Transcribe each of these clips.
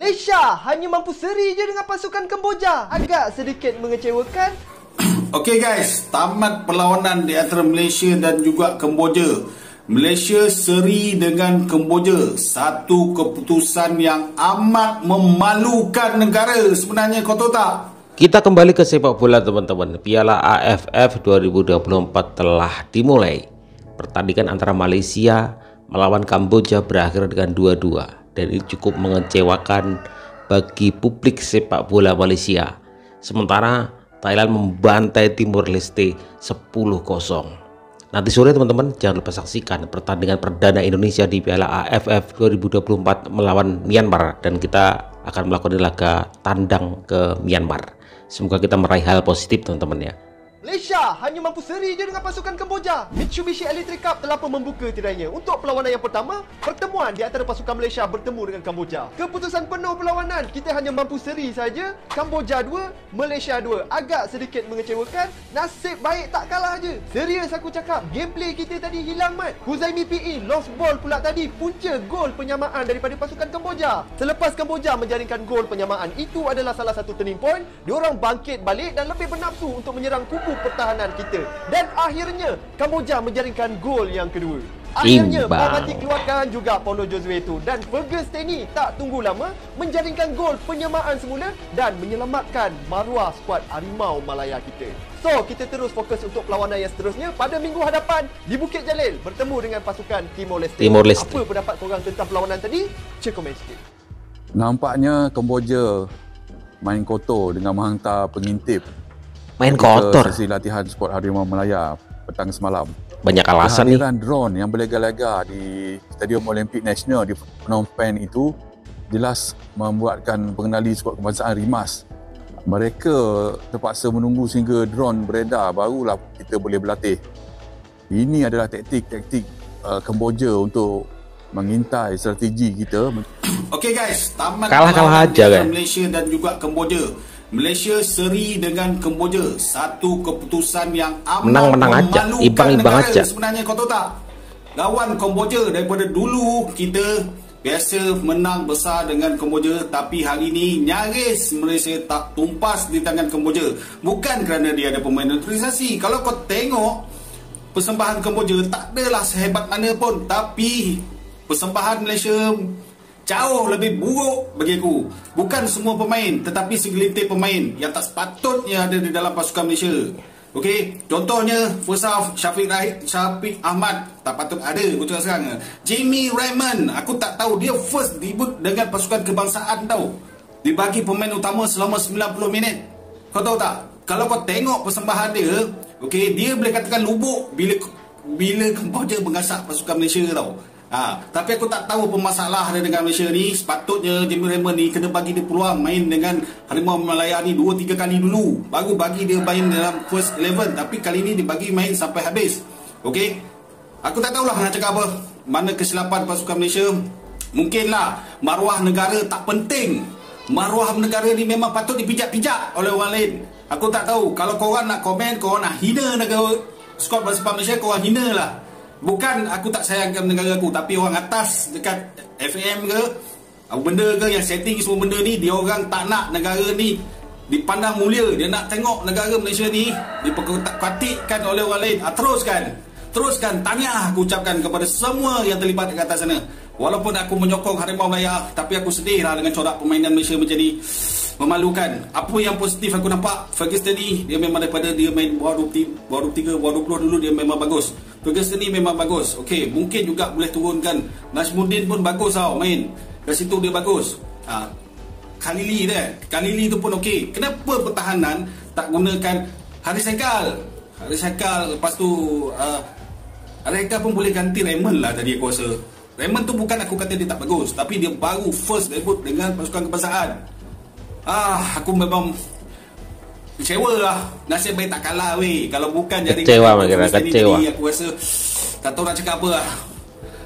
Malaysia hanya mampu seri je dengan pasukan Kemboja. Agak sedikit mengecewakan. Okey guys, tamat perlawanan di antara Malaysia dan juga Kemboja. Malaysia seri dengan Kemboja. Satu keputusan yang amat memalukan negara sebenarnya, kau tahu tak? Kita kembali ke sepak bola teman-teman. Piala AFF 2024 telah dimulai. Pertandingan antara Malaysia melawan Kamboja berakhir dengan 2-2. Dan ini cukup mengecewakan bagi publik sepak bola Malaysia. Sementara Thailand membantai Timor Leste 10-0. Nanti sore teman-teman jangan lupa saksikan pertandingan perdana Indonesia di Piala AFF 2024 melawan Myanmar. Dan kita akan melakukan laga tandang ke Myanmar. Semoga kita meraih hal positif teman-teman ya. Malaysia hanya mampu seri je dengan pasukan Kemboja. Mitsubishi Electric Cup telah pun membuka tirainya. Untuk perlawanan yang pertama, pertemuan di antara pasukan Malaysia bertemu dengan Kemboja. Keputusan penuh perlawanan, kita hanya mampu seri saja. Kemboja 2, Malaysia 2. Agak sedikit mengecewakan. Nasib baik tak kalah je. Serius aku cakap, gameplay kita tadi hilang mat. Huzaimi PE lost ball pula tadi. Punca gol penyamaan daripada pasukan Kemboja. Selepas Kemboja menjaringkan gol penyamaan, itu adalah salah satu turning point. Diorang bangkit balik dan lebih bernafsu untuk menyerang kubu pertahanan kita. Dan akhirnya Kamboja menjaringkan gol yang kedua. Akhirnya Mamati keluarkan juga Paulo Josue itu. Dan Ferguson ini tak tunggu lama menjaringkan gol penyamaan semula dan menyelamatkan maruah skuad Harimau Malaya kita. So, kita terus fokus untuk perlawanan yang seterusnya pada minggu hadapan di Bukit Jalil bertemu dengan pasukan Timor Leste. Apa pendapat korang tentang perlawanan tadi? Cek komen sikit. Nampaknya Kemboja main kotor dengan menghantar pengintip. Main kotor. Sesi latihan skuad Harimau Malaya petang semalam. Banyak alasan nih. Kehadiran drone yang berlega-lega di Stadium Olimpik Nasional di Phnom Penh itu jelas membuatkan pengenali skuad kebangsaan rimas. Mereka terpaksa menunggu sehingga drone beredar barulah kita boleh berlatih. Ini adalah taktik-taktik Kemboja untuk mengintai strategi kita. Okey guys, tamat kalah aja kan Malaysia dan juga Kemboja. Malaysia seri dengan Kemboja. Satu keputusan yang amat menang-menang aja, imbang-imbang aja. Sebenarnya kau tahu tak? Lawan Kemboja daripada dulu kita biasa menang besar dengan Kemboja, tapi hari ini nyaris Malaysia tak tumpas di tangan Kemboja. Bukan kerana dia ada pemain naturalisasi. Kalau kau tengok persembahan Kemboja tak adalah sehebat mana pun, tapi persembahan Malaysia jauh lebih buruk bagi aku. Bukan semua pemain, tetapi segelintir pemain yang tak sepatutnya ada di dalam pasukan Malaysia. Okey, contohnya first half Syafiq Ahmad tak patut ada, aku cakap sekarang. Jamie Raymond, aku tak tahu dia first debut dengan pasukan kebangsaan tau. Dibagi pemain utama selama 90 minit. Kau tahu tak? Kalau kau tengok persembahan dia, okey, dia boleh katakan lubuk bila Kemboja mengasak pasukan Malaysia tau. Tapi aku tak tahu apa masalah dia dengan Malaysia ni. Sepatutnya Jamie Raymond ni kena bagi dia peluang main dengan Harimau Malaya ni 2-3 kali dulu, baru bagi dia main dalam first 11. Tapi kali ni dibagi main sampai habis. Okey, aku tak tahulah nak cakap apa. Mana kesilapan pasukan Malaysia. Mungkinlah maruah negara tak penting. Maruah negara ni memang patut dipijak-pijak oleh orang lain. Aku tak tahu. Kalau korang nak komen, korang nak hina negara skuad bola Malaysia, korang hina lah. Bukan aku tak sayangkan negara aku, tapi orang atas dekat FM ke apa benda ke yang setting semua benda ni, dia orang tak nak negara ni dipandang mulia. Dia nak tengok negara Malaysia ni diperketatkan oleh orang lain. Teruskan tahniah aku ucapkan kepada semua yang terlibat dekat atas sana. Walaupun aku menyokong Harimau Malaya, tapi aku sedih lah dengan corak permainan Malaysia menjadi memalukan. Apa yang positif aku nampak, Ferguson ni dia memang daripada dia main bawah 23, bawah 20 dulu dia memang bagus. Ferguson ni memang bagus. Okey, mungkin juga boleh turunkan. Najmuddin pun bagus tau main. Kat situ dia bagus. Khalili tu pun okey. Kenapa pertahanan tak gunakan Haris Haikal? Lepas tu Haris Haikal pun boleh ganti Raymond lah tadi aku rasa. Raymond tu bukan aku kata dia tak bagus, tapi dia baru first debut dengan pasukan kebangsaan. Aku memang kecewa lah. Nasib baik tak kalah weh. Kalau bukan jadi kecewa. Aku rasa tak tahu nak cakap apa lah.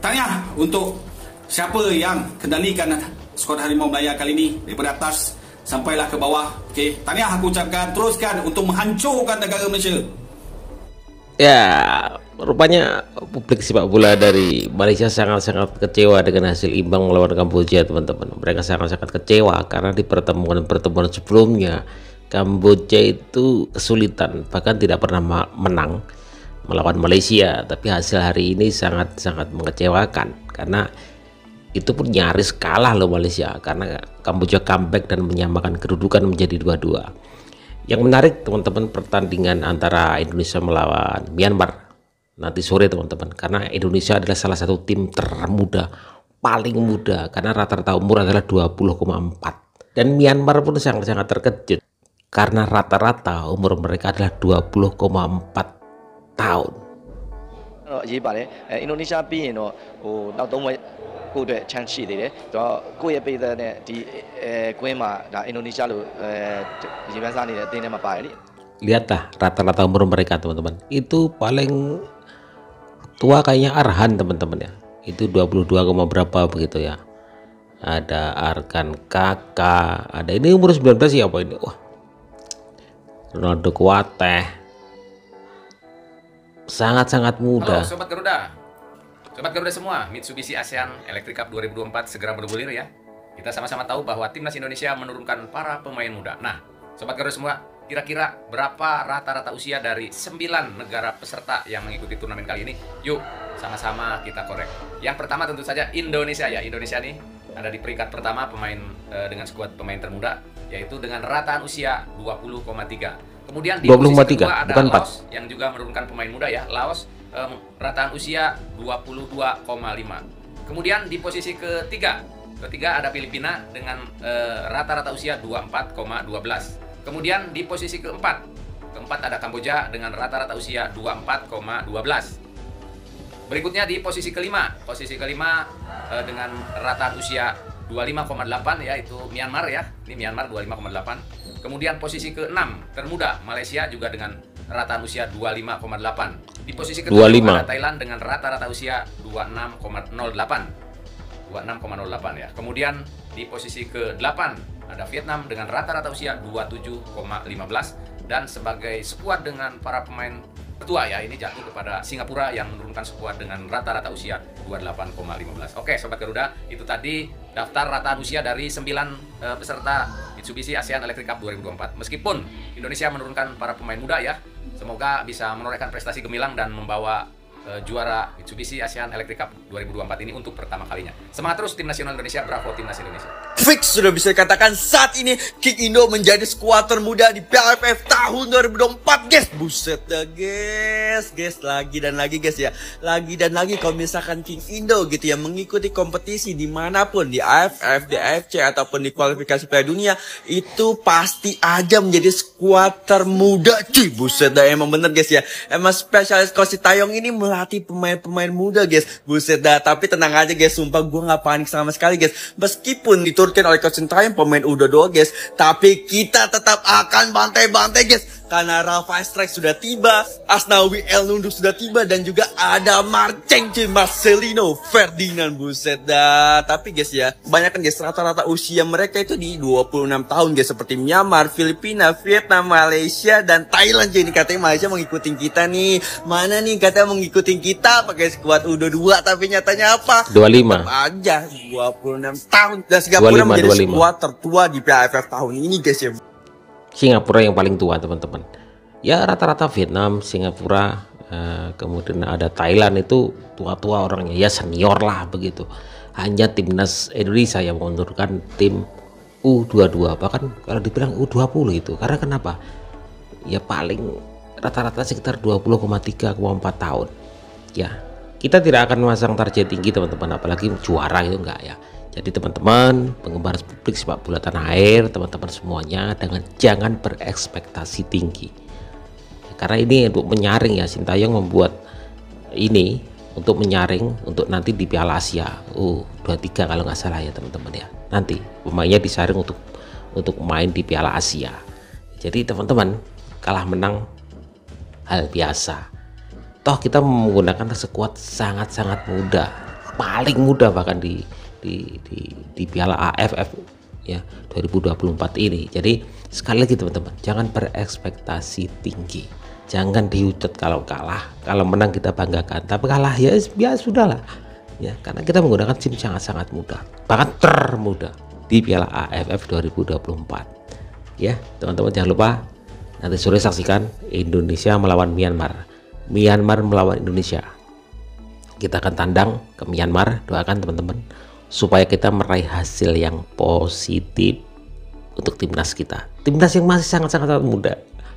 Tahniah untuk siapa yang kendalikan skuad Harimau Malaya kali ni daripada atas sampailah ke bawah. Okey, tahniah aku ucapkan. Teruskan untuk menghancurkan negara Malaysia. Ya, rupanya publik sepak bola dari Malaysia sangat-sangat kecewa dengan hasil imbang melawan Kamboja, teman-teman. Mereka sangat-sangat kecewa karena di pertemuan-pertemuan sebelumnya Kamboja itu kesulitan, bahkan tidak pernah menang melawan Malaysia. Tapi hasil hari ini sangat-sangat mengecewakan karena itu pun nyaris kalah loh Malaysia, karena Kamboja comeback dan menyamakan kedudukan menjadi 2-2. Yang menarik teman-teman, pertandingan antara Indonesia melawan Myanmar nanti sore teman-teman, karena Indonesia adalah salah satu tim termuda, paling muda, karena rata-rata umur adalah 20,4, dan Myanmar pun sangat-sangat terkejut karena rata-rata umur mereka adalah 20,4 tahun. Indonesia ပြီးရင်တော့နောက်3ပွဲကိုအတွက်ချန်ရှိသေးတယ်။ဆိုတော့ကိုယ့်ရဲ့ပြည်သက်နဲ့ဒီကွင်းမှာဒါအင်ဒိုနီးရှားလိုရေပန်းစားနေတဲ့အသင်းထဲမှာပါတယ်လေ။ Lihatlah rata-rata umur mereka teman-teman. Itu paling tua kayaknya Arhan teman-teman ya. Itu 22, berapa begitu ya. Ada Arkan Kakak, ada ini umur 19 ya apa ini? Wah. Ronaldo Kuateh. Sangat-sangat muda. Halo Sobat Garuda semua, Mitsubishi ASEAN Electric Cup 2024 segera bergulir ya. Kita sama-sama tahu bahwa timnas Indonesia menurunkan para pemain muda. Nah, Sobat Garuda semua, kira-kira berapa rata-rata usia dari 9 negara peserta yang mengikuti turnamen kali ini? Yuk, sama-sama kita korek. Yang pertama tentu saja Indonesia ya. Indonesia nih ada di peringkat pertama pemain dengan skuad pemain termuda, yaitu dengan rataan usia 20,3. Kemudian di posisi kedua ada Laos yang juga menurunkan pemain muda ya. Laos rataan usia 22,5. Kemudian di posisi ketiga ada Filipina dengan rata-rata usia 24,12. Kemudian di posisi keempat ada Kamboja dengan rata-rata usia 24,12. Berikutnya di posisi kelima dengan rataan usia 25,8 ya, itu Myanmar ya. Ini Myanmar 25,8. Kemudian posisi ke-6 termuda Malaysia juga dengan rataan usia 25,8. Di posisi ke-7 ada Thailand dengan rata-rata usia 26,08 ya. Kemudian di posisi ke-8 ada Vietnam dengan rata-rata usia 27,15, dan sebagai skuad dengan para pemain tua ya, ini jatuh kepada Singapura yang menurunkan skuad dengan rata-rata usia 28,15. Oke Sobat Garuda, itu tadi daftar rataan usia dari 9 peserta Mitsubishi ASEAN Electric Cup 2024. Meskipun Indonesia menurunkan para pemain muda ya, semoga bisa menorehkan prestasi gemilang dan membawa juara Mitsubishi ASEAN Electric Cup 2024 ini untuk pertama kalinya. Semangat terus tim nasional Indonesia, bravo timnas Indonesia. Fix sudah bisa dikatakan saat ini King Indo menjadi skuad termuda di Piala AFF tahun 2024 guys. Buset dah guys, lagi dan lagi guys ya. Lagi dan lagi kalau misalkan King Indo gitu ya mengikuti kompetisi dimanapun, di AFF, di AFC ataupun di kualifikasi Piala Dunia, itu pasti aja menjadi skuad termuda cuy. Buset dah, emang bener guys ya. Emang spesialis Coach Sintayong ini melatih pemain-pemain muda guys. Buset dah, tapi tenang aja guys, sumpah gue gak panik sama sekali guys. Meskipun diturunkan oleh Coach Sintayong pemain udah doang guys, tapi kita tetap akan bantai-bantai guys. Karena Rafa Strike sudah tiba, Asnawi El Nunduk sudah tiba, dan juga ada Marceng cuy, Marcelino Ferdinand. Buset dah. Tapi guys ya, kebanyakan guys rata-rata usia mereka itu di 26 tahun guys, seperti Myanmar, Filipina, Vietnam, Malaysia, dan Thailand cuy. Ini katanya Malaysia mengikuti kita nih. Mana nih katanya mengikuti kita pakai skuad U22, tapi nyatanya apa? 25 aja 26 tahun. Dan Singapura menjadi skuad tertua di Piala AFF tahun ini guys ya. Singapura yang paling tua teman-teman ya, rata-rata Vietnam, Singapura, kemudian ada Thailand itu tua-tua orangnya ya, senior lah begitu. Hanya timnas Indonesia yang menurunkan tim U22, bahkan kalau dibilang U20 itu. Karena kenapa? Ya paling rata-rata sekitar 20,3,4 tahun ya. Kita tidak akan memasang target tinggi teman-teman, apalagi juara itu enggak ya. Jadi teman-teman penggemar publik sepak bola tanah air, teman-teman semuanya, jangan berekspektasi tinggi. Karena ini untuk menyaring ya, Sintayong membuat ini untuk menyaring untuk nanti di Piala Asia U23 kalau nggak salah ya teman-teman ya. Nanti pemainnya disaring untuk main di Piala Asia. Jadi teman-teman, kalah menang hal biasa. Toh kita menggunakan skuad sangat-sangat muda, paling muda bahkan di Piala AFF ya 2024 ini. Jadi sekali lagi teman-teman, jangan berekspektasi tinggi. Jangan dihujat kalau kalah. Kalau menang kita banggakan, tapi kalah ya sudahlah ya, karena kita menggunakan SIM sangat mudah, bahkan termudah di Piala AFF 2024 ya. Teman-teman jangan lupa nanti sore saksikan Indonesia melawan Myanmar, Myanmar melawan Indonesia. Kita akan tandang ke Myanmar. Doakan teman-teman supaya kita meraih hasil yang positif untuk timnas kita, timnas yang masih sangat muda.